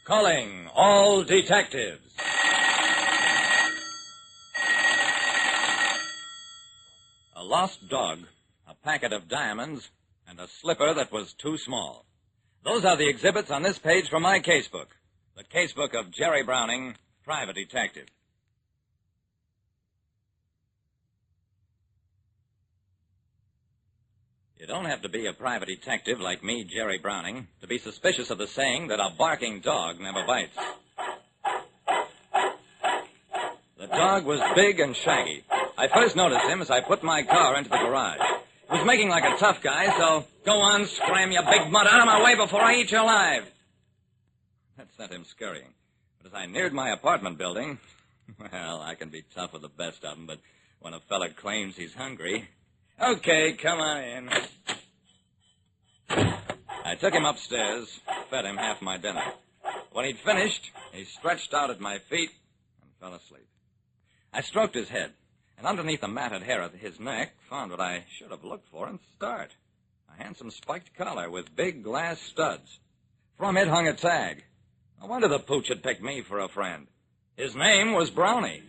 Calling all detectives. A lost dog, a packet of diamonds, and a slipper that was too small. Those are the exhibits on this page from my casebook. The casebook of Jerry Browning, private detective. You don't have to be a private detective like me, Jerry Browning, to be suspicious of the saying that a barking dog never bites. The dog was big and shaggy. I first noticed him as I put my car into the garage. He was making like a tough guy, so go on, scram, you big mutt, out of my way before I eat you alive. That sent him scurrying. But as I neared my apartment building, well, I can be tough with the best of them, but when a fella claims he's hungry... Okay, come on in. I took him upstairs, fed him half my dinner. When he'd finished, he stretched out at my feet and fell asleep. I stroked his head, and underneath the matted hair of his neck, found what I should have looked for in start. A handsome spiked collar with big glass studs. From it hung a tag. No wonder the pooch had picked me for a friend. His name was Brownie.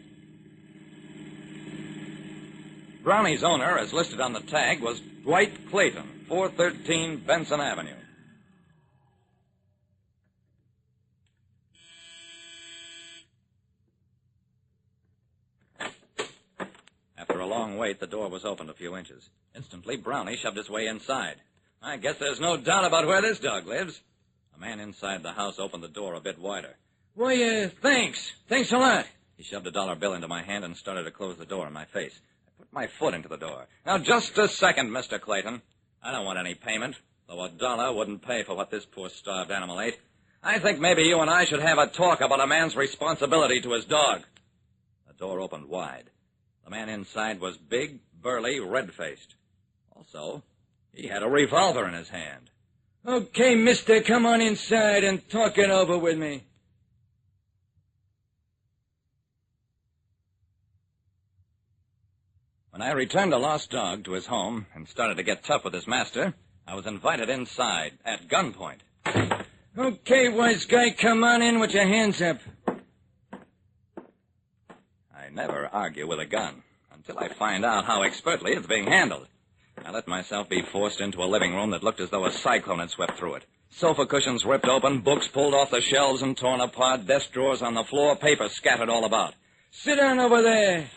Brownie's owner, as listed on the tag, was Dwight Clayton, 413 Benson Avenue. After a long wait, the door was opened a few inches. Instantly, Brownie shoved his way inside. I guess there's no doubt about where this dog lives. A man inside the house opened the door a bit wider. Why, thanks. Thanks a lot. He shoved a dollar bill into my hand and started to close the door in my face. Put my foot into the door. Now, just a second, Mr. Clayton. I don't want any payment, though a dollar wouldn't pay for what this poor starved animal ate. I think maybe you and I should have a talk about a man's responsibility to his dog. The door opened wide. The man inside was big, burly, red-faced. Also, he had a revolver in his hand. Okay, mister, come on inside and talk it over with me. When I returned the lost dog to his home and started to get tough with his master, I was invited inside at gunpoint. Okay, wise guy, come on in with your hands up. I never argue with a gun until I find out how expertly it's being handled. I let myself be forced into a living room that looked as though a cyclone had swept through it. Sofa cushions ripped open, books pulled off the shelves and torn apart, desk drawers on the floor, paper scattered all about. Sit down over there.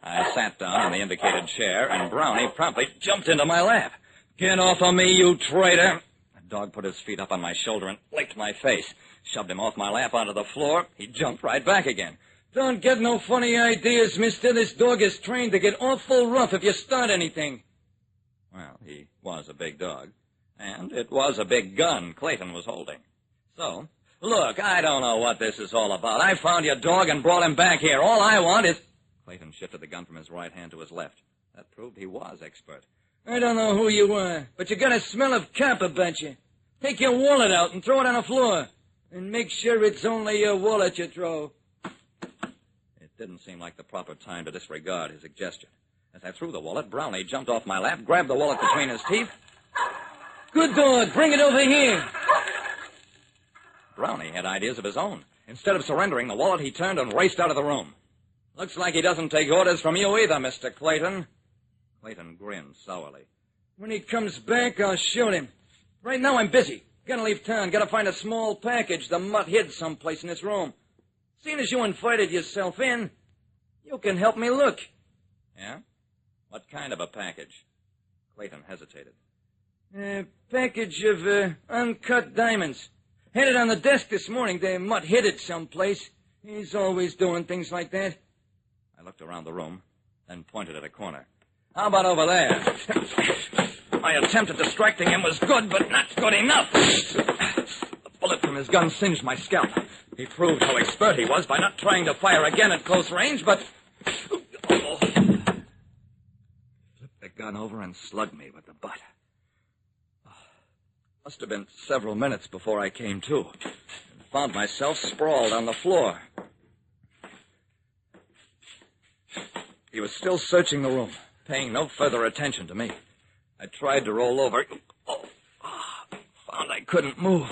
I sat down in the indicated chair, and Brownie promptly jumped into my lap. Get off of me, you traitor. The dog put his feet up on my shoulder and licked my face. Shoved him off my lap onto the floor. He jumped right back again. Don't get no funny ideas, mister. This dog is trained to get awful rough if you start anything. Well, he was a big dog. And it was a big gun Clayton was holding. So, look, I don't know what this is all about. I found your dog and brought him back here. All I want is... Clayton shifted the gun from his right hand to his left. That proved he was expert. I don't know who you are, but you got a smell of cop about you. Take your wallet out and throw it on the floor. And make sure it's only your wallet you throw. It didn't seem like the proper time to disregard his suggestion. As I threw the wallet, Brownie jumped off my lap, grabbed the wallet between his teeth. Good dog, bring it over here. Brownie had ideas of his own. Instead of surrendering the wallet, he turned and raced out of the room. Looks like he doesn't take orders from you either, Mr. Clayton. Clayton grinned sourly. When he comes back, I'll shoot him. Right now, I'm busy. Gotta leave town. Gotta find a small package the mutt hid someplace in this room. Seeing as you invited yourself in, you can help me look. Yeah? What kind of a package? Clayton hesitated. A package of uncut diamonds. Had it on the desk this morning. The mutt hid it someplace. He's always doing things like that. I looked around the room, then pointed at a corner. How about over there? My attempt at distracting him was good, but not good enough. The bullet from his gun singed my scalp. He proved how expert he was by not trying to fire again at close range, but... Flipped the gun over and slugged me with the butt. Must have been several minutes before I came to, and found myself sprawled on the floor. He was still searching the room, paying no further attention to me. I tried to roll over. couldn't move.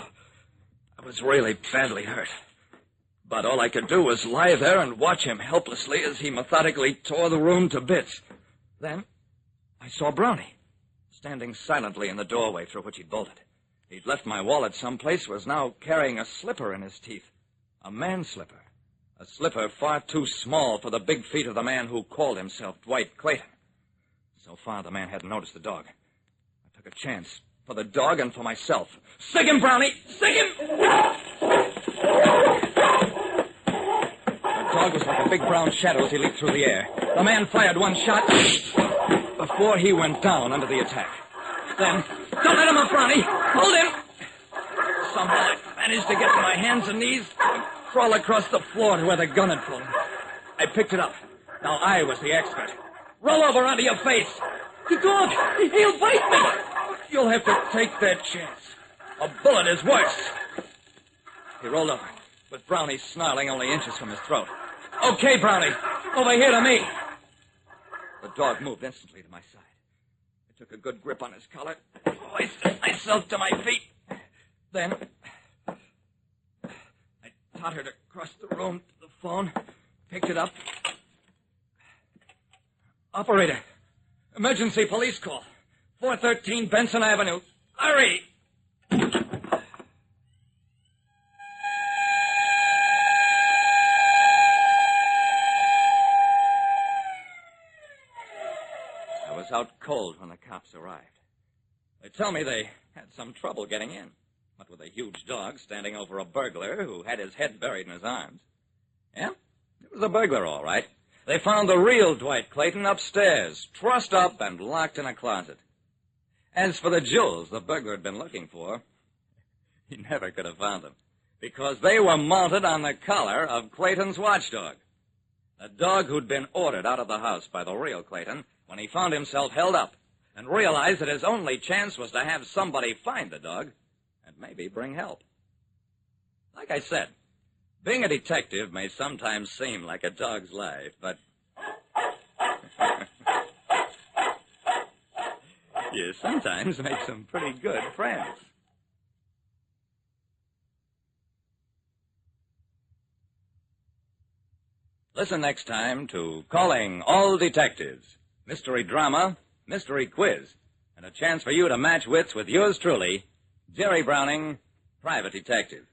I was really badly hurt. But all I could do was lie there and watch him helplessly as he methodically tore the room to bits. Then I saw Brownie, standing silently in the doorway through which he'd bolted. He'd left my wallet someplace, was now carrying a slipper in his teeth. A man's slipper. A slipper far too small for the big feet of the man who called himself Dwight Clayton. So far, the man hadn't noticed the dog. I took a chance for the dog and for myself. Stick him, Brownie! Stick him! The dog was like a big brown shadow as he leaped through the air. The man fired one shot before he went down under the attack. Then, don't let him up, Brownie! Hold him! Somehow I managed to get to my hands and knees and crawl across the floor to where the gun had fallen. I picked it up. Now I was the expert. Roll over onto your face. The dog! He'll bite me! You'll have to take that chance. A bullet is worse. He rolled over, with Brownie snarling only inches from his throat. Okay, Brownie. Over here to me. The dog moved instantly to my side. I took a good grip on his collar, hoisted myself to my feet. Then I tottered across the room to the phone, picked it up. Operator, emergency police call. 413 Benson Avenue. Hurry! I was out cold when the cops arrived. They tell me they had some trouble getting in. What with a huge dog standing over a burglar who had his head buried in his arms. Yeah, it was a burglar, all right. They found the real Dwight Clayton upstairs, trussed up and locked in a closet. As for the jewels the burglar had been looking for, he never could have found them, because they were mounted on the collar of Clayton's watchdog. The dog who'd been ordered out of the house by the real Clayton when he found himself held up and realized that his only chance was to have somebody find the dog and maybe bring help. Like I said, being a detective may sometimes seem like a dog's life, but you sometimes make some pretty good friends. Listen next time to Calling All Detectives, mystery drama, mystery quiz, and a chance for you to match wits with yours truly, Jerry Browning, Private Detective.